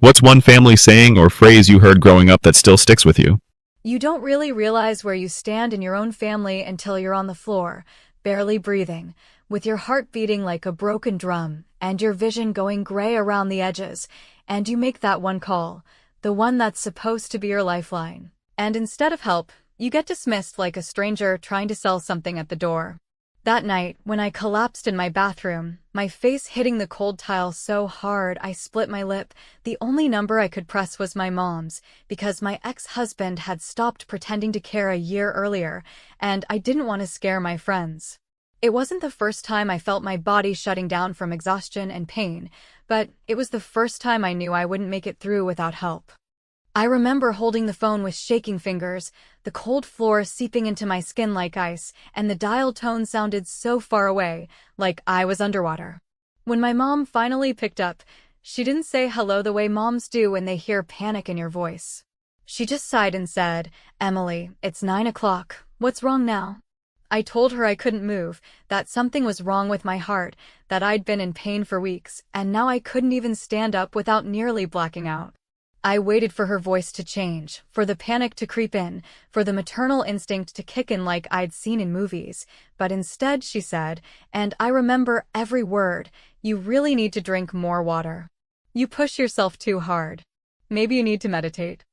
What's one family saying or phrase you heard growing up that still sticks with you? You don't really realize where you stand in your own family until you're on the floor, barely breathing, with your heart beating like a broken drum, and your vision going gray around the edges, and you make that one call, the one that's supposed to be your lifeline. And instead of help, you get dismissed like a stranger trying to sell something at the door. That night, when I collapsed in my bathroom, my face hitting the cold tile so hard I split my lip, the only number I could press was my mom's, because my ex-husband had stopped pretending to care a year earlier, and I didn't want to scare my friends. It wasn't the first time I felt my body shutting down from exhaustion and pain, but it was the first time I knew I wouldn't make it through without help. I remember holding the phone with shaking fingers, the cold floor seeping into my skin like ice, and the dial tone sounded so far away, like I was underwater. When my mom finally picked up, she didn't say hello the way moms do when they hear panic in your voice. She just sighed and said, "Emily, it's 9 o'clock. What's wrong now?" I told her I couldn't move, that something was wrong with my heart, that I'd been in pain for weeks, and now I couldn't even stand up without nearly blacking out. I waited for her voice to change, for the panic to creep in, for the maternal instinct to kick in like I'd seen in movies, but instead she said, and I remember every word, "You really need to drink more water. You push yourself too hard. Maybe you need to meditate."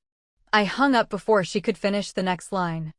I hung up before she could finish the next line.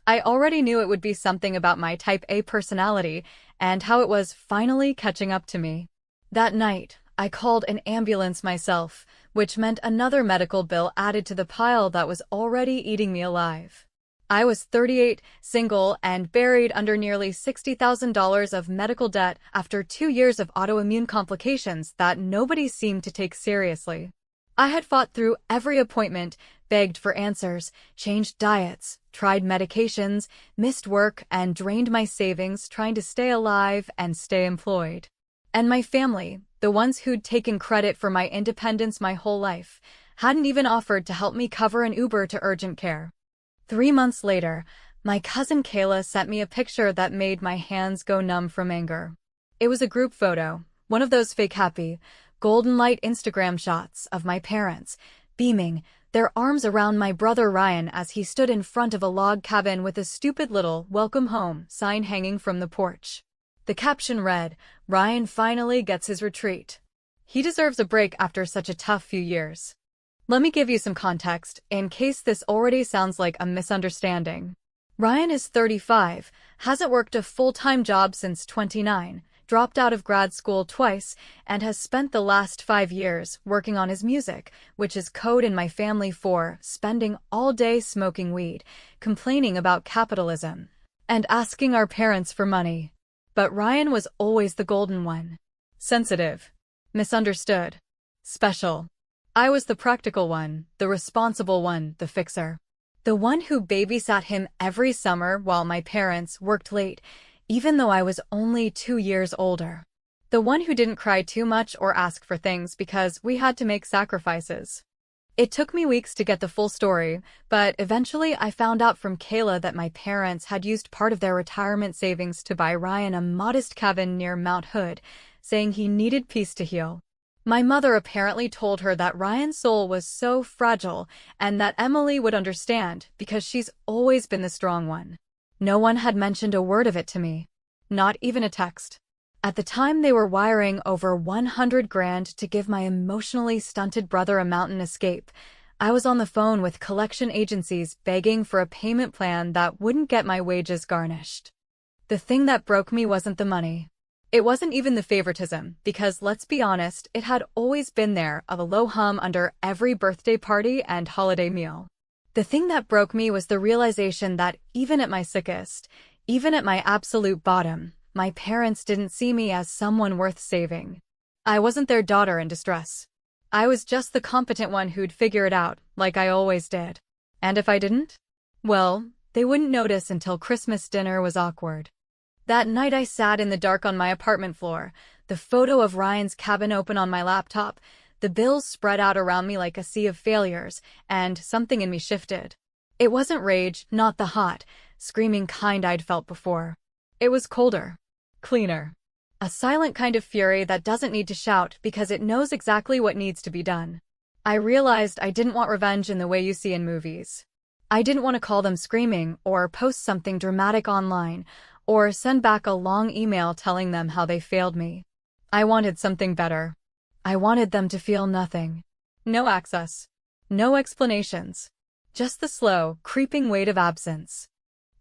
I already knew it would be something about my type A personality and how it was finally catching up to me. That night, I called an ambulance myself, which meant another medical bill added to the pile that was already eating me alive. I was 38, single, and buried under nearly $60,000 of medical debt after 2 years of autoimmune complications that nobody seemed to take seriously. I had fought through every appointment, begged for answers, changed diets, tried medications, missed work, and drained my savings trying to stay alive and stay employed. And my family, the ones who'd taken credit for my independence my whole life, hadn't even offered to help me cover an Uber to urgent care. 3 months later, my cousin Kayla sent me a picture that made my hands go numb from anger. It was a group photo, one of those fake happy, golden light Instagram shots of my parents, beaming, their arms around my brother Ryan as he stood in front of a log cabin with a stupid little "Welcome Home" sign hanging from the porch. The caption read, "Ryan finally gets his retreat. He deserves a break after such a tough few years." Let me give you some context, in case this already sounds like a misunderstanding. Ryan is 35, hasn't worked a full-time job since 29, dropped out of grad school twice, and has spent the last 5 years working on his music, which is code in my family for spending all day smoking weed, complaining about capitalism, and asking our parents for money. But Ryan was always the golden one. Sensitive. Misunderstood. Special. I was the practical one, the responsible one, the fixer. The one who babysat him every summer while my parents worked late, even though I was only 2 years older. The one who didn't cry too much or ask for things because we had to make sacrifices. It took me weeks to get the full story, but eventually I found out from Kayla that my parents had used part of their retirement savings to buy Ryan a modest cabin near Mount Hood, saying he needed peace to heal. My mother apparently told her that Ryan's soul was so fragile and that Emily would understand because she's always been the strong one. No one had mentioned a word of it to me. Not even a text. At the time they were wiring over 100 grand to give my emotionally stunted brother a mountain escape, I was on the phone with collection agencies begging for a payment plan that wouldn't get my wages garnished. The thing that broke me wasn't the money. It wasn't even the favoritism, because let's be honest, it had always been there, of a low hum under every birthday party and holiday meal. The thing that broke me was the realization that even at my sickest, even at my absolute bottom, my parents didn't see me as someone worth saving. I wasn't their daughter in distress. I was just the competent one who'd figure it out, like I always did. And if I didn't? Well, they wouldn't notice until Christmas dinner was awkward. That night I sat in the dark on my apartment floor, the photo of Ryan's cabin open on my laptop, the bills spread out around me like a sea of failures, and something in me shifted. It wasn't rage, not the hot, screaming kind I'd felt before. It was colder. Cleaner. A silent kind of fury that doesn't need to shout because it knows exactly what needs to be done. I realized I didn't want revenge in the way you see in movies. I didn't want to call them screaming or post something dramatic online or send back a long email telling them how they failed me. I wanted something better. I wanted them to feel nothing. No access. No explanations. Just the slow, creeping weight of absence.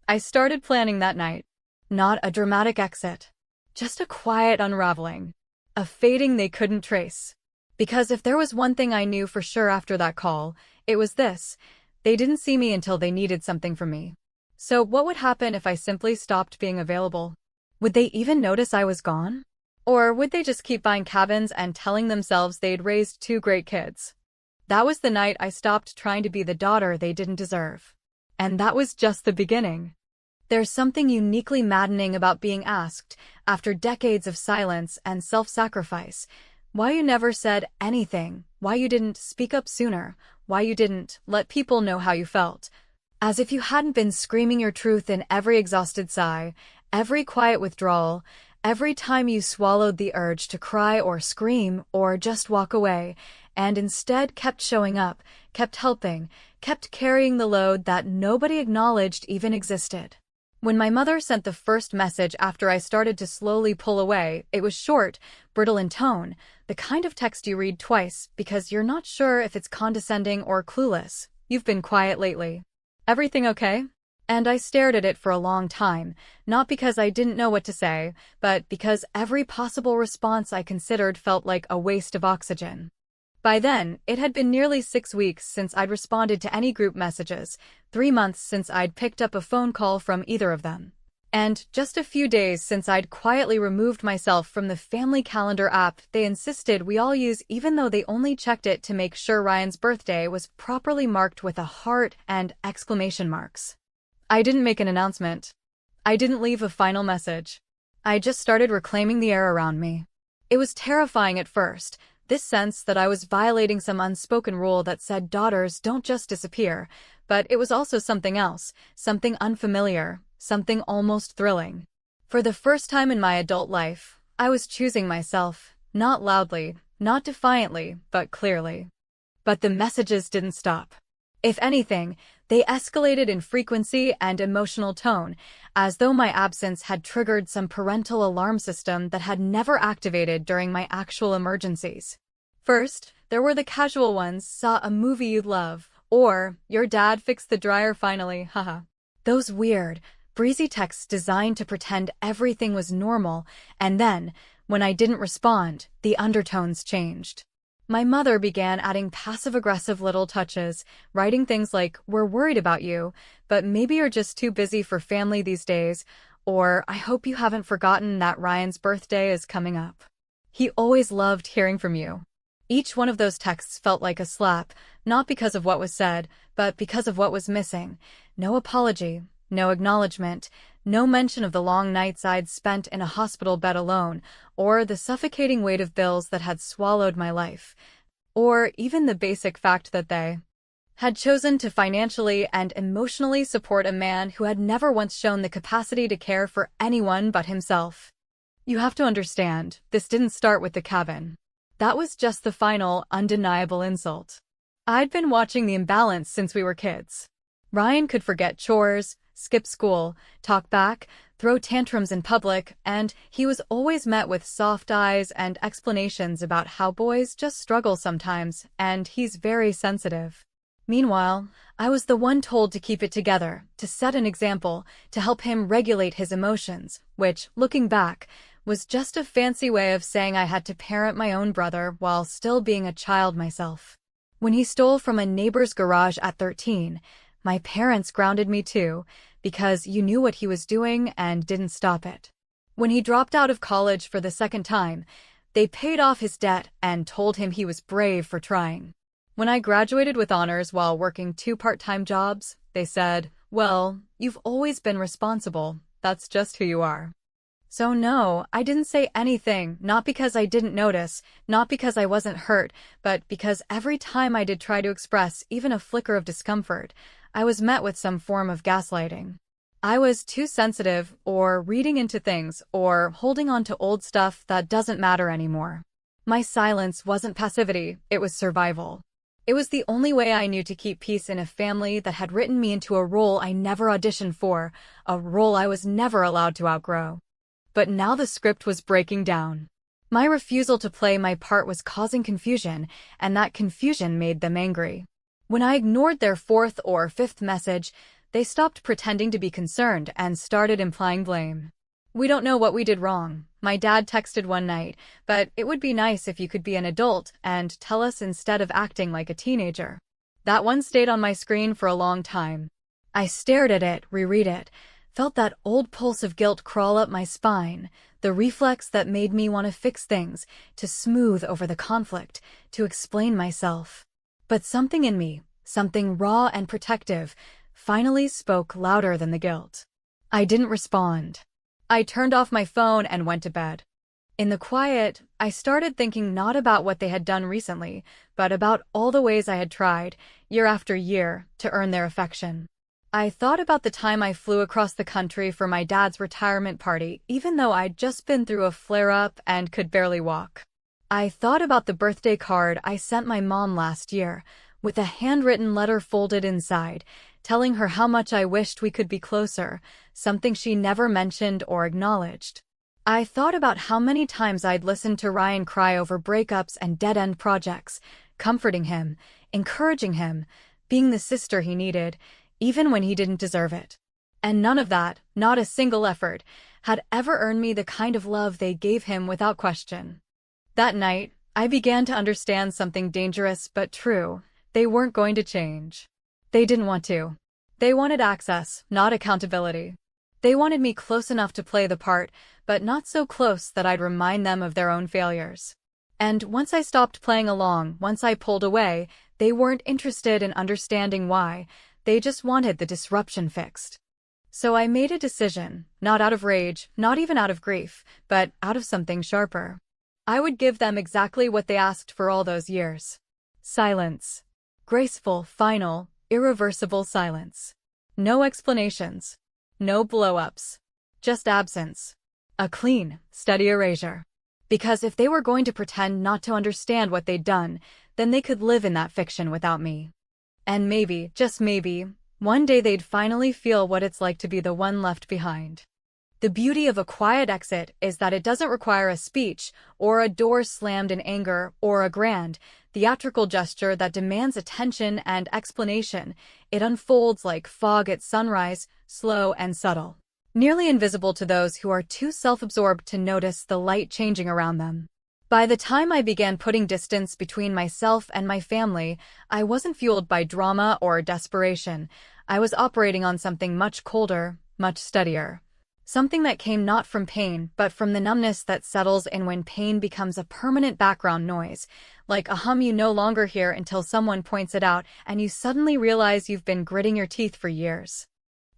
I started planning that night. Not a dramatic exit. Just a quiet unraveling. A fading they couldn't trace. Because if there was one thing I knew for sure after that call, it was this: they didn't see me until they needed something from me. So what would happen if I simply stopped being available? Would they even notice I was gone? Or would they just keep buying cabins and telling themselves they'd raised two great kids? That was the night I stopped trying to be the daughter they didn't deserve. And that was just the beginning. There's something uniquely maddening about being asked, after decades of silence and self-sacrifice, why you never said anything, why you didn't speak up sooner, why you didn't let people know how you felt. As if you hadn't been screaming your truth in every exhausted sigh, every quiet withdrawal, every time you swallowed the urge to cry or scream or just walk away, and instead kept showing up, kept helping, kept carrying the load that nobody acknowledged even existed. When my mother sent the first message after I started to slowly pull away, it was short, brittle in tone, the kind of text you read twice because you're not sure if it's condescending or clueless. You've been quiet lately. Everything okay? And I stared at it for a long time, not because I didn't know what to say, but because every possible response I considered felt like a waste of oxygen. By then, it had been nearly 6 weeks since I'd responded to any group messages, 3 months since I'd picked up a phone call from either of them, and just a few days since I'd quietly removed myself from the family calendar app they insisted we all use, even though they only checked it to make sure Ryan's birthday was properly marked with a heart and exclamation marks. I didn't make an announcement. I didn't leave a final message. I just started reclaiming the air around me. It was terrifying at first, this sense that I was violating some unspoken rule that said daughters don't just disappear, but it was also something else, something unfamiliar, something almost thrilling. For the first time in my adult life, I was choosing myself, not loudly, not defiantly, but clearly. But the messages didn't stop. If anything, they escalated in frequency and emotional tone, as though my absence had triggered some parental alarm system that had never activated during my actual emergencies. First, there were the casual ones: saw a movie you'd love, or your dad fixed the dryer finally, haha. Those weird, breezy texts designed to pretend everything was normal, and then, when I didn't respond, the undertones changed. My mother began adding passive-aggressive little touches, writing things like, "We're worried about you, but maybe you're just too busy for family these days," or "I hope you haven't forgotten that Ryan's birthday is coming up. He always loved hearing from you." Each one of those texts felt like a slap, not because of what was said, but because of what was missing. No apology, no acknowledgement, no mention of the long nights I'd spent in a hospital bed alone, or the suffocating weight of bills that had swallowed my life, or even the basic fact that they had chosen to financially and emotionally support a man who had never once shown the capacity to care for anyone but himself. You have to understand, this didn't start with the cabin. That was just the final, undeniable insult. I'd been watching the imbalance since we were kids. Ryan could forget chores, skip school, talk back, throw tantrums in public, and he was always met with soft eyes and explanations about how boys just struggle sometimes, and he's very sensitive. Meanwhile, I was the one told to keep it together, to set an example, to help him regulate his emotions, which, looking back, was just a fancy way of saying I had to parent my own brother while still being a child myself. When he stole from a neighbor's garage at 13, my parents grounded me too, because you knew what he was doing and didn't stop it. When he dropped out of college for the second time, they paid off his debt and told him he was brave for trying. When I graduated with honors while working 2 part-time jobs, they said, "Well, you've always been responsible. That's just who you are." So no, I didn't say anything, not because I didn't notice, not because I wasn't hurt, but because every time I did try to express even a flicker of discomfort, I was met with some form of gaslighting. I was too sensitive, or reading into things, or holding on to old stuff that doesn't matter anymore. My silence wasn't passivity, it was survival. It was the only way I knew to keep peace in a family that had written me into a role I never auditioned for, a role I was never allowed to outgrow. But now the script was breaking down. My refusal to play my part was causing confusion, and that confusion made them angry. When I ignored their fourth or fifth message, they stopped pretending to be concerned and started implying blame. "We don't know what we did wrong," my dad texted one night, "but it would be nice if you could be an adult and tell us instead of acting like a teenager." That one stayed on my screen for a long time. I stared at it, reread it, felt that old pulse of guilt crawl up my spine, the reflex that made me want to fix things, to smooth over the conflict, to explain myself. But something in me, something raw and protective, finally spoke louder than the guilt. I didn't respond. I turned off my phone and went to bed. In the quiet, I started thinking not about what they had done recently, but about all the ways I had tried, year after year, to earn their affection. I thought about the time I flew across the country for my dad's retirement party, even though I'd just been through a flare-up and could barely walk. I thought about the birthday card I sent my mom last year, with a handwritten letter folded inside, telling her how much I wished we could be closer, something she never mentioned or acknowledged. I thought about how many times I'd listened to Ryan cry over breakups and dead-end projects, comforting him, encouraging him, being the sister he needed, even when he didn't deserve it. And none of that, not a single effort, had ever earned me the kind of love they gave him without question. That night, I began to understand something dangerous but true. They weren't going to change. They didn't want to. They wanted access, not accountability. They wanted me close enough to play the part, but not so close that I'd remind them of their own failures. And once I stopped playing along, once I pulled away, they weren't interested in understanding why. They just wanted the disruption fixed. So I made a decision, not out of rage, not even out of grief, but out of something sharper. I would give them exactly what they asked for all those years. Silence. Graceful, final, irreversible silence. No explanations. No blow-ups. Just absence. A clean, steady erasure. Because if they were going to pretend not to understand what they'd done, then they could live in that fiction without me. And maybe, just maybe, one day they'd finally feel what it's like to be the one left behind. The beauty of a quiet exit is that it doesn't require a speech, or a door slammed in anger, or a grand, theatrical gesture that demands attention and explanation. It unfolds like fog at sunrise, slow and subtle, nearly invisible to those who are too self-absorbed to notice the light changing around them. By the time I began putting distance between myself and my family, I wasn't fueled by drama or desperation. I was operating on something much colder, much steadier. Something that came not from pain, but from the numbness that settles in when pain becomes a permanent background noise, like a hum you no longer hear until someone points it out and you suddenly realize you've been gritting your teeth for years.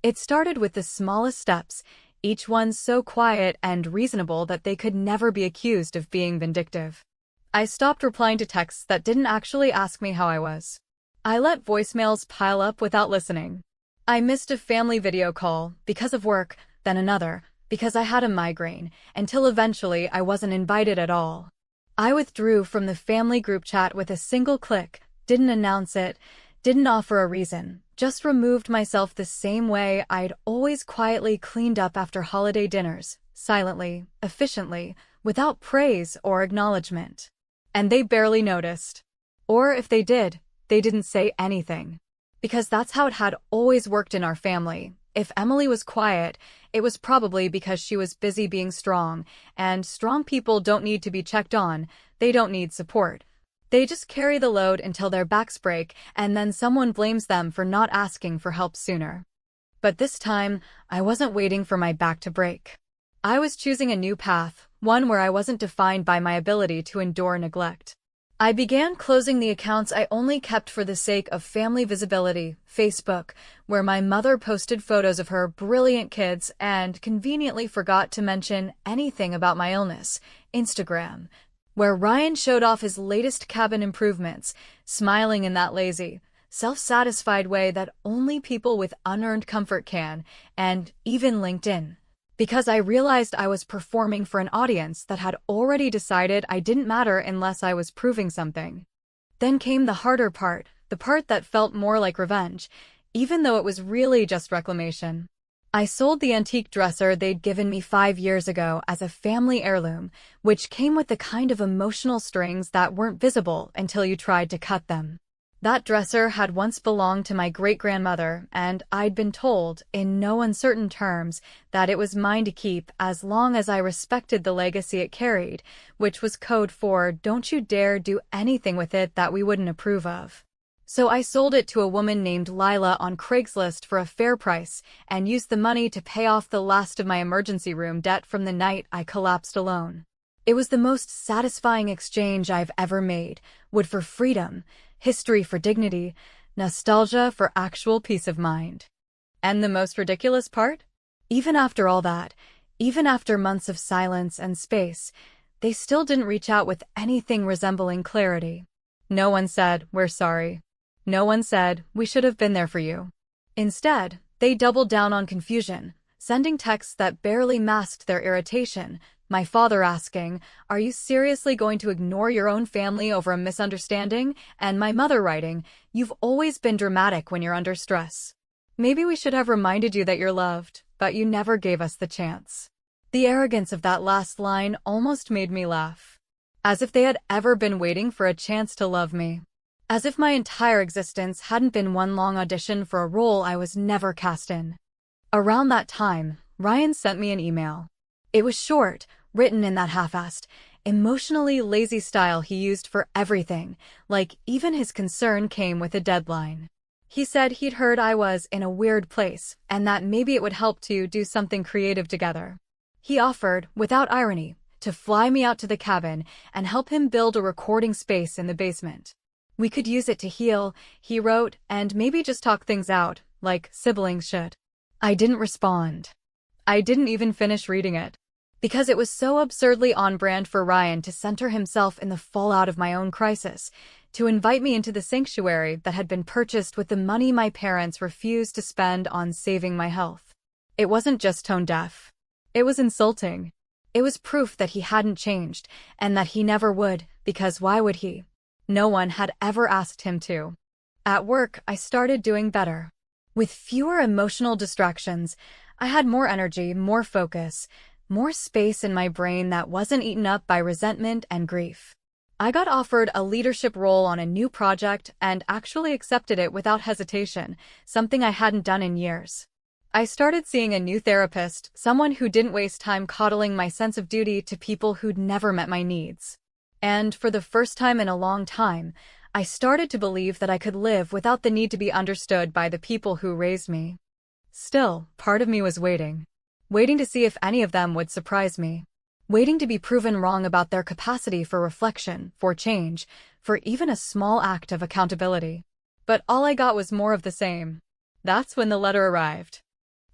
It started with the smallest steps, each one so quiet and reasonable that they could never be accused of being vindictive. I stopped replying to texts that didn't actually ask me how I was. I let voicemails pile up without listening. I missed a family video call, because of work, then another, because I had a migraine, until eventually I wasn't invited at all. I withdrew from the family group chat with a single click, didn't announce it, didn't offer a reason, just removed myself the same way I'd always quietly cleaned up after holiday dinners, silently, efficiently, without praise or acknowledgement. And they barely noticed. Or if they did, they didn't say anything. Because that's how it had always worked in our family. If Emily was quiet, it was probably because she was busy being strong, and strong people don't need to be checked on, they don't need support. They just carry the load until their backs break, and then someone blames them for not asking for help sooner. But this time, I wasn't waiting for my back to break. I was choosing a new path, one where I wasn't defined by my ability to endure neglect. I began closing the accounts I only kept for the sake of family visibility, Facebook, where my mother posted photos of her brilliant kids and conveniently forgot to mention anything about my illness, Instagram, where Ryan showed off his latest cabin improvements, smiling in that lazy, self-satisfied way that only people with unearned comfort can, and even LinkedIn. Because I realized I was performing for an audience that had already decided I didn't matter unless I was proving something. Then came the harder part, the part that felt more like revenge, even though it was really just reclamation. I sold the antique dresser they'd given me 5 years ago as a family heirloom, which came with the kind of emotional strings that weren't visible until you tried to cut them. That dresser had once belonged to my great-grandmother, and I'd been told, in no uncertain terms, that it was mine to keep as long as I respected the legacy it carried, which was code for "don't you dare do anything with it that we wouldn't approve of." So I sold it to a woman named Lila on Craigslist for a fair price, and used the money to pay off the last of my emergency room debt from the night I collapsed alone. It was the most satisfying exchange I've ever made: wood for freedom, history for dignity, nostalgia for actual peace of mind. And the most ridiculous part? Even after all that, even after months of silence and space, they still didn't reach out with anything resembling clarity. No one said, "We're sorry." No one said, "We should have been there for you." Instead, they doubled down on confusion, sending texts that barely masked their irritation. My father asking, "Are you seriously going to ignore your own family over a misunderstanding?" And my mother writing, "You've always been dramatic when you're under stress. Maybe we should have reminded you that you're loved, but you never gave us the chance." The arrogance of that last line almost made me laugh. As if they had ever been waiting for a chance to love me. As if my entire existence hadn't been one long audition for a role I was never cast in. Around that time, Ryan sent me an email. It was short, written in that half-assed, emotionally lazy style he used for everything, like even his concern came with a deadline. He said he'd heard I was in a weird place, and that maybe it would help to do something creative together. He offered, without irony, to fly me out to the cabin and help him build a recording space in the basement. We could use it to heal, he wrote, and maybe just talk things out, like siblings should. I didn't respond. I didn't even finish reading it. Because it was so absurdly on brand for Ryan to center himself in the fallout of my own crisis, to invite me into the sanctuary that had been purchased with the money my parents refused to spend on saving my health. It wasn't just tone deaf. It was insulting. It was proof that he hadn't changed, and that he never would, because why would he? No one had ever asked him to. At work, I started doing better. With fewer emotional distractions, I had more energy, more focus, more space in my brain that wasn't eaten up by resentment and grief. I got offered a leadership role on a new project and actually accepted it without hesitation, something I hadn't done in years. I started seeing a new therapist, someone who didn't waste time coddling my sense of duty to people who'd never met my needs. And for the first time in a long time, I started to believe that I could live without the need to be understood by the people who raised me. Still, part of me was waiting. Waiting to see if any of them would surprise me. Waiting to be proven wrong about their capacity for reflection, for change, for even a small act of accountability. But all I got was more of the same. That's when the letter arrived.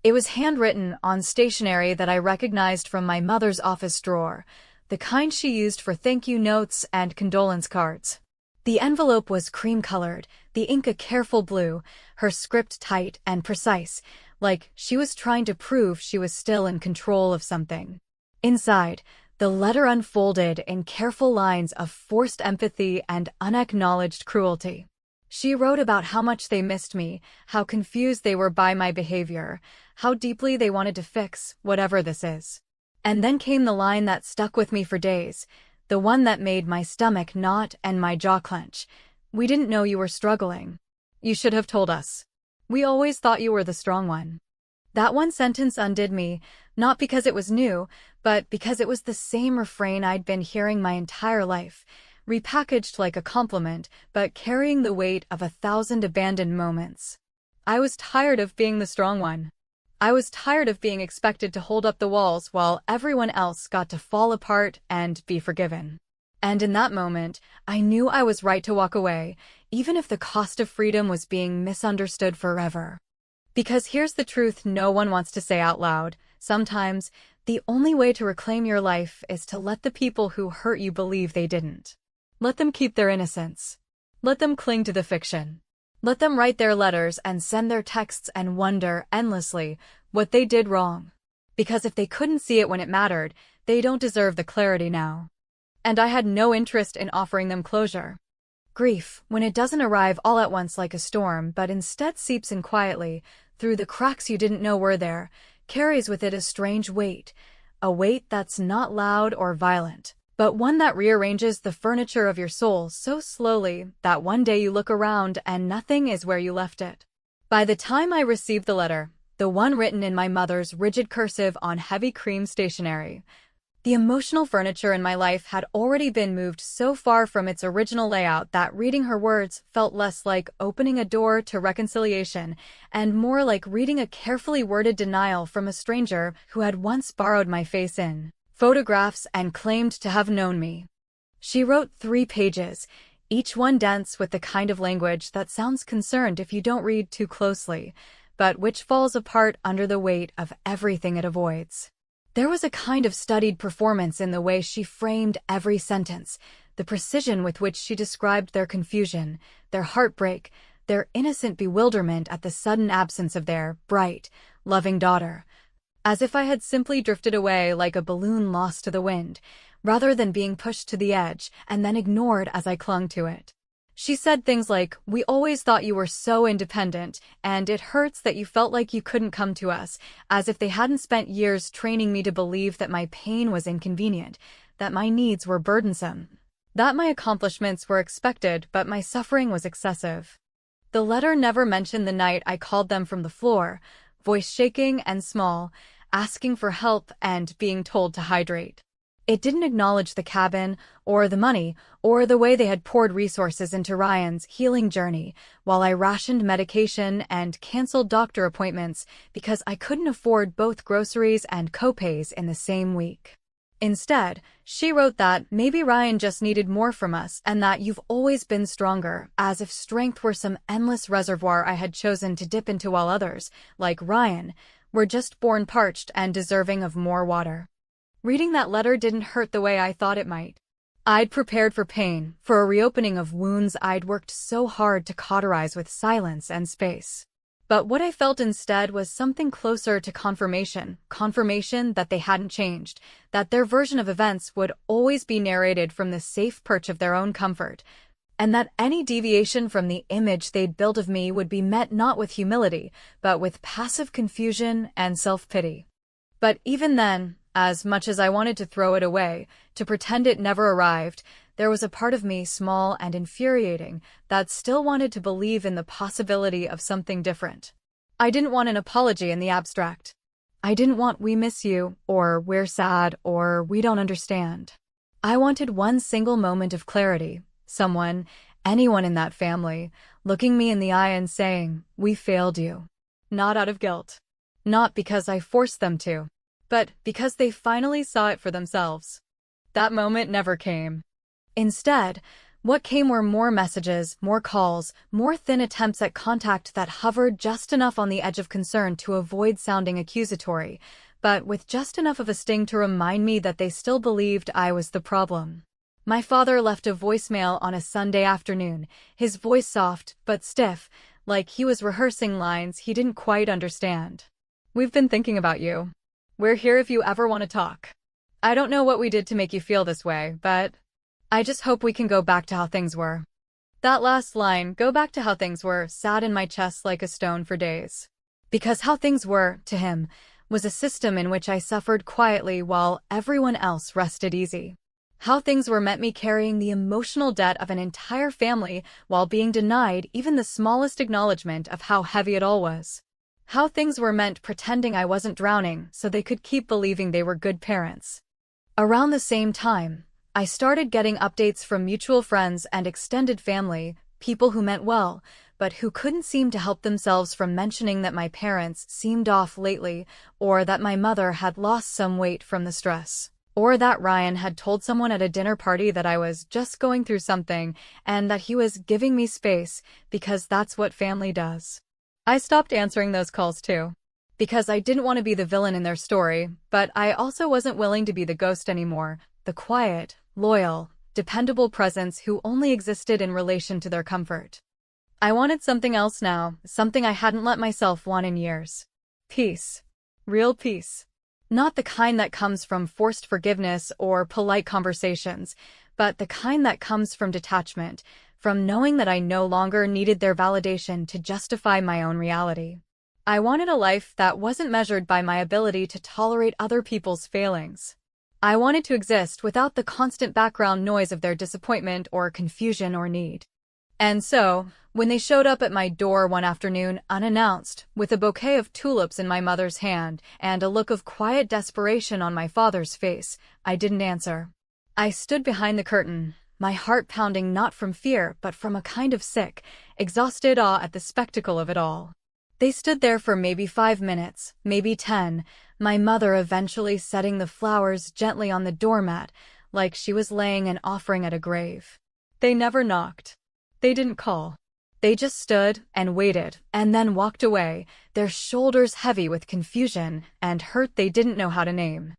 It was handwritten on stationery that I recognized from my mother's office drawer, the kind she used for thank you notes and condolence cards. The envelope was cream-colored, the ink a careful blue, her script tight and precise, like she was trying to prove she was still in control of something. Inside, the letter unfolded in careful lines of forced empathy and unacknowledged cruelty. She wrote about how much they missed me, how confused they were by my behavior, how deeply they wanted to fix whatever this is. And then came the line that stuck with me for days, the one that made my stomach knot and my jaw clench. "We didn't know you were struggling. You should have told us. We always thought you were the strong one." That one sentence undid me, not because it was new, but because it was the same refrain I'd been hearing my entire life, repackaged like a compliment, but carrying the weight of 1,000 abandoned moments. I was tired of being the strong one. I was tired of being expected to hold up the walls while everyone else got to fall apart and be forgiven. And in that moment, I knew I was right to walk away, even if the cost of freedom was being misunderstood forever. Because here's the truth no one wants to say out loud: sometimes, the only way to reclaim your life is to let the people who hurt you believe they didn't. Let them keep their innocence. Let them cling to the fiction. Let them write their letters and send their texts and wonder endlessly what they did wrong. Because if they couldn't see it when it mattered, they don't deserve the clarity now. And I had no interest in offering them closure. Grief, when it doesn't arrive all at once like a storm but instead seeps in quietly, through the cracks you didn't know were there, carries with it a strange weight. A weight that's not loud or violent, but one that rearranges the furniture of your soul so slowly that one day you look around and nothing is where you left it. By the time I received the letter, the one written in my mother's rigid cursive on heavy cream stationery, the emotional furniture in my life had already been moved so far from its original layout that reading her words felt less like opening a door to reconciliation and more like reading a carefully worded denial from a stranger who had once borrowed my face in photographs and claimed to have known me. She wrote 3 pages, each one dense with the kind of language that sounds concerned if you don't read too closely, but which falls apart under the weight of everything it avoids. There was a kind of studied performance in the way she framed every sentence, the precision with which she described their confusion, their heartbreak, their innocent bewilderment at the sudden absence of their bright, loving daughter, as if I had simply drifted away like a balloon lost to the wind, rather than being pushed to the edge and then ignored as I clung to it. She said things like, "We always thought you were so independent, and it hurts that you felt like you couldn't come to us," as if they hadn't spent years training me to believe that my pain was inconvenient, that my needs were burdensome, that my accomplishments were expected but my suffering was excessive. The letter never mentioned the night I called them from the floor, voice shaking and small, asking for help and being told to hydrate. It didn't acknowledge the cabin, or the money, or the way they had poured resources into Ryan's healing journey, while I rationed medication and canceled doctor appointments because I couldn't afford both groceries and copays in the same week. Instead, she wrote that maybe Ryan just needed more from us and that you've always been stronger, as if strength were some endless reservoir I had chosen to dip into while others, like Ryan, were just born parched and deserving of more water. Reading that letter didn't hurt the way I thought it might. I'd prepared for pain, for a reopening of wounds I'd worked so hard to cauterize with silence and space. But what I felt instead was something closer to confirmation that they hadn't changed, that their version of events would always be narrated from the safe perch of their own comfort, and that any deviation from the image they'd built of me would be met not with humility, but with passive confusion and self-pity. But even then, as much as I wanted to throw it away, to pretend it never arrived, there was a part of me, small and infuriating, that still wanted to believe in the possibility of something different. I didn't want an apology in the abstract. I didn't want "we miss you," or "we're sad," or "we don't understand." I wanted one single moment of clarity, someone, anyone in that family, looking me in the eye and saying, "We failed you." Not out of guilt. Not because I forced them to, but because they finally saw it for themselves. That moment never came. Instead, what came were more messages, more calls, more thin attempts at contact that hovered just enough on the edge of concern to avoid sounding accusatory, but with just enough of a sting to remind me that they still believed I was the problem. My father left a voicemail on a Sunday afternoon, his voice soft but stiff, like he was rehearsing lines he didn't quite understand. "We've been thinking about you. We're here if you ever want to talk. I don't know what we did to make you feel this way, but I just hope we can go back to how things were." That last line, "go back to how things were," sat in my chest like a stone for days. Because how things were, to him, was a system in which I suffered quietly while everyone else rested easy. How things were meant me carrying the emotional debt of an entire family while being denied even the smallest acknowledgement of how heavy it all was. How things were meant pretending I wasn't drowning so they could keep believing they were good parents. Around the same time, I started getting updates from mutual friends and extended family, people who meant well, but who couldn't seem to help themselves from mentioning that my parents seemed off lately, or that my mother had lost some weight from the stress, or that Ryan had told someone at a dinner party that I was just going through something and that he was giving me space because that's what family does. I stopped answering those calls too, because I didn't want to be the villain in their story, but I also wasn't willing to be the ghost anymore, the quiet, loyal, dependable presence who only existed in relation to their comfort. I wanted something else now, something I hadn't let myself want in years. Peace. Real peace. Not the kind that comes from forced forgiveness or polite conversations, but the kind that comes from detachment, from knowing that I no longer needed their validation to justify my own reality. I wanted a life that wasn't measured by my ability to tolerate other people's failings. I wanted to exist without the constant background noise of their disappointment or confusion or need. And so, when they showed up at my door one afternoon unannounced, with a bouquet of tulips in my mother's hand and a look of quiet desperation on my father's face, I didn't answer. I stood behind the curtain, my heart pounding not from fear but from a kind of sick, exhausted awe at the spectacle of it all. They stood there for maybe 5 minutes, maybe 10, my mother eventually setting the flowers gently on the doormat, like she was laying an offering at a grave. They never knocked. They didn't call. They just stood and waited, and then walked away, their shoulders heavy with confusion and hurt they didn't know how to name.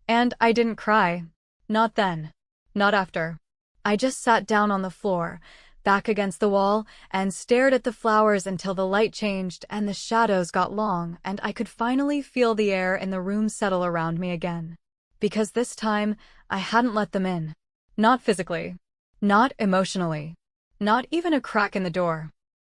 And I didn't cry. Not then. Not after. I just sat down on the floor, back against the wall, and stared at the flowers until the light changed and the shadows got long and I could finally feel the air in the room settle around me again. Because this time, I hadn't let them in. Not physically. Not emotionally. Not even a crack in the door.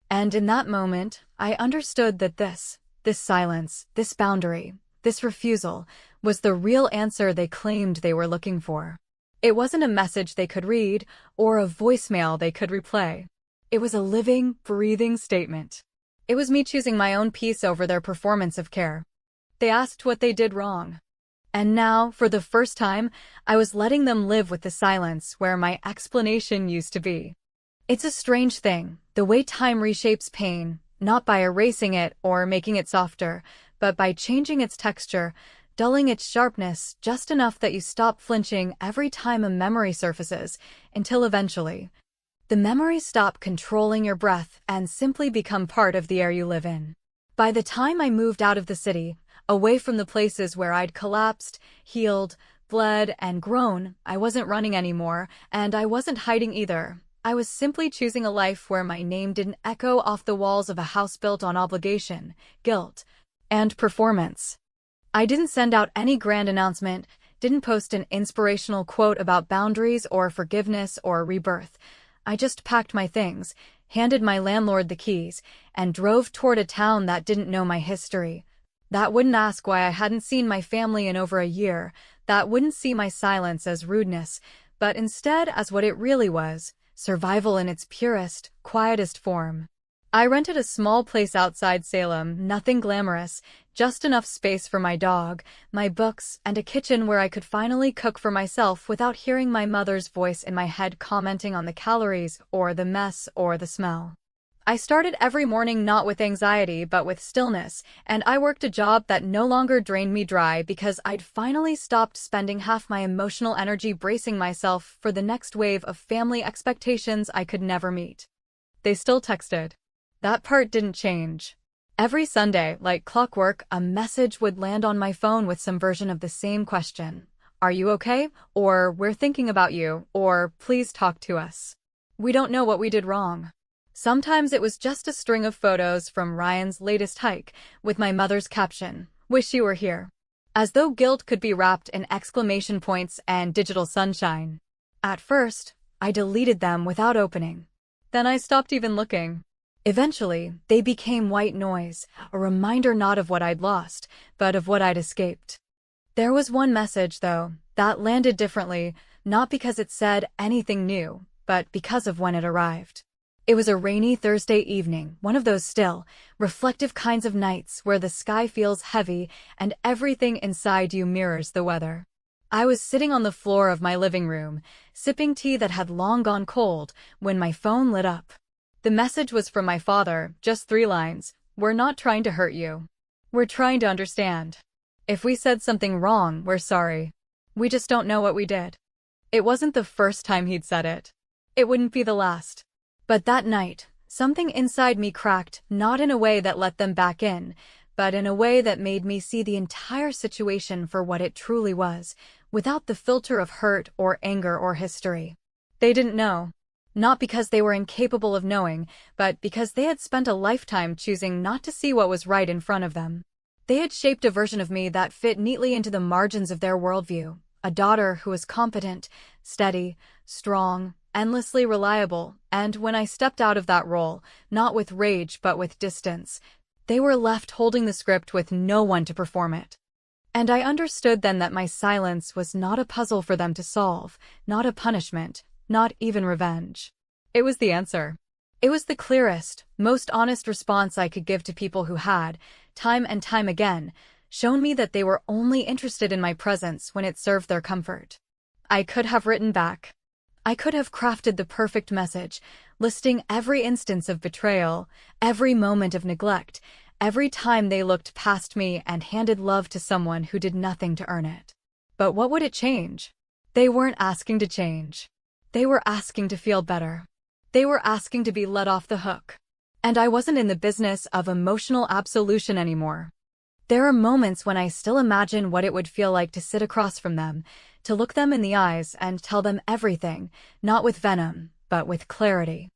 And in that moment, I understood that this silence, this boundary, this refusal, was the real answer they claimed they were looking for. It wasn't a message they could read, or a voicemail they could replay. It was a living, breathing statement. It was me choosing my own peace over their performance of care. They asked what they did wrong. And now, for the first time, I was letting them live with the silence where my explanation used to be. It's a strange thing, the way time reshapes pain, not by erasing it or making it softer, but by changing its texture, dulling its sharpness just enough that you stop flinching every time a memory surfaces, until eventually, the memories stop controlling your breath and simply become part of the air you live in. By the time I moved out of the city, away from the places where I'd collapsed, healed, bled, and grown, I wasn't running anymore, and I wasn't hiding either. I was simply choosing a life where my name didn't echo off the walls of a house built on obligation, guilt, and performance. I didn't send out any grand announcement, didn't post an inspirational quote about boundaries or forgiveness or rebirth. I just packed my things, handed my landlord the keys, and drove toward a town that didn't know my history. That wouldn't ask why I hadn't seen my family in over a year, that wouldn't see my silence as rudeness, but instead as what it really was, survival in its purest, quietest form. I rented a small place outside Salem, nothing glamorous, just enough space for my dog, my books, and a kitchen where I could finally cook for myself without hearing my mother's voice in my head commenting on the calories, or the mess, or the smell. I started every morning not with anxiety but with stillness, and I worked a job that no longer drained me dry because I'd finally stopped spending half my emotional energy bracing myself for the next wave of family expectations I could never meet. They still texted. That part didn't change. Every Sunday, like clockwork, a message would land on my phone with some version of the same question. Are you okay? Or we're thinking about you, or please talk to us. We don't know what we did wrong. Sometimes it was just a string of photos from Ryan's latest hike, with my mother's caption, "Wish you were here." As though guilt could be wrapped in exclamation points and digital sunshine. At first, I deleted them without opening. Then I stopped even looking. Eventually, they became white noise, a reminder not of what I'd lost, but of what I'd escaped. There was one message, though, that landed differently, not because it said anything new, but because of when it arrived. It was a rainy Thursday evening, one of those still, reflective kinds of nights where the sky feels heavy and everything inside you mirrors the weather. I was sitting on the floor of my living room, sipping tea that had long gone cold, when my phone lit up. The message was from my father, just 3 lines. "We're not trying to hurt you. We're trying to understand. If we said something wrong, we're sorry. We just don't know what we did." It wasn't the first time he'd said it. It wouldn't be the last. But that night, something inside me cracked, not in a way that let them back in, but in a way that made me see the entire situation for what it truly was, without the filter of hurt or anger or history. They didn't know. Not because they were incapable of knowing, but because they had spent a lifetime choosing not to see what was right in front of them. They had shaped a version of me that fit neatly into the margins of their worldview, a daughter who was competent, steady, strong, endlessly reliable, and when I stepped out of that role, not with rage but with distance, they were left holding the script with no one to perform it. And I understood then that my silence was not a puzzle for them to solve, not a punishment, not even revenge. It was the answer. It was the clearest, most honest response I could give to people who had, time and time again, shown me that they were only interested in my presence when it served their comfort. I could have written back. I could have crafted the perfect message, listing every instance of betrayal, every moment of neglect, every time they looked past me and handed love to someone who did nothing to earn it. But what would it change? They weren't asking to change. They were asking to feel better. They were asking to be let off the hook. And I wasn't in the business of emotional absolution anymore. There are moments when I still imagine what it would feel like to sit across from them, to look them in the eyes and tell them everything, not with venom, but with clarity.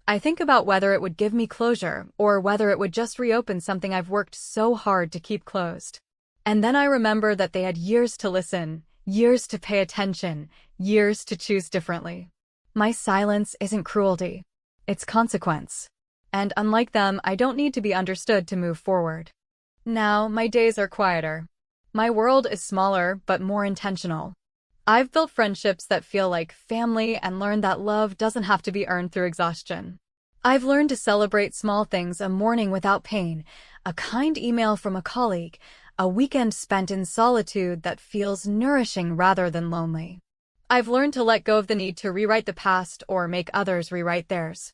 I think about whether it would give me closure, or whether it would just reopen something I've worked so hard to keep closed. And then I remember that they had years to listen, years to pay attention, years to choose differently. My silence isn't cruelty. It's consequence. And unlike them, I don't need to be understood to move forward. Now, my days are quieter. My world is smaller, but more intentional. I've built friendships that feel like family and learned that love doesn't have to be earned through exhaustion. I've learned to celebrate small things: a morning without pain, a kind email from a colleague, a weekend spent in solitude that feels nourishing rather than lonely. I've learned to let go of the need to rewrite the past or make others rewrite theirs.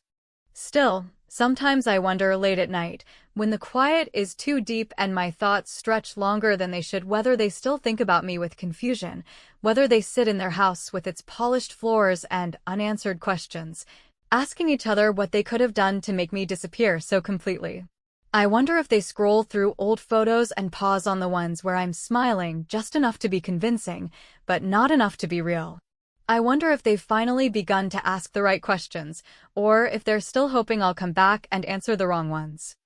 Still, sometimes I wonder late at night, when the quiet is too deep and my thoughts stretch longer than they should, whether they still think about me with confusion, whether they sit in their house with its polished floors and unanswered questions, asking each other what they could have done to make me disappear so completely. I wonder if they scroll through old photos and pause on the ones where I'm smiling just enough to be convincing, but not enough to be real. I wonder if they've finally begun to ask the right questions, or if they're still hoping I'll come back and answer the wrong ones.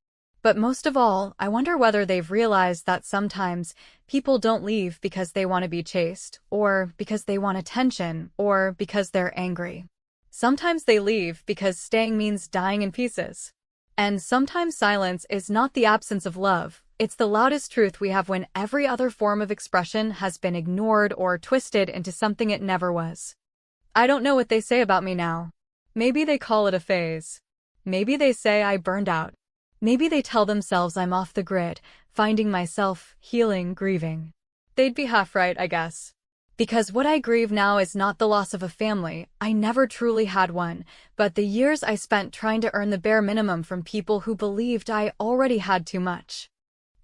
But most of all, I wonder whether they've realized that sometimes people don't leave because they want to be chased, or because they want attention, or because they're angry. Sometimes they leave because staying means dying in pieces. And sometimes silence is not the absence of love, it's the loudest truth we have when every other form of expression has been ignored or twisted into something it never was. I don't know what they say about me now. Maybe they call it a phase. Maybe they say I burned out. Maybe they tell themselves I'm off the grid, finding myself, healing, grieving. They'd be half right, I guess. Because what I grieve now is not the loss of a family, I never truly had one, but the years I spent trying to earn the bare minimum from people who believed I already had too much.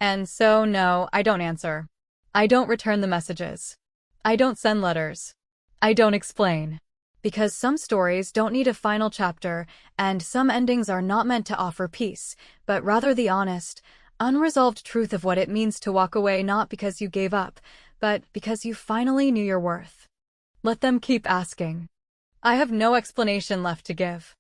And so, no, I don't answer. I don't return the messages. I don't send letters. I don't explain. Because some stories don't need a final chapter, and some endings are not meant to offer peace, but rather the honest, unresolved truth of what it means to walk away, not because you gave up, but because you finally knew your worth. Let them keep asking. I have no explanation left to give.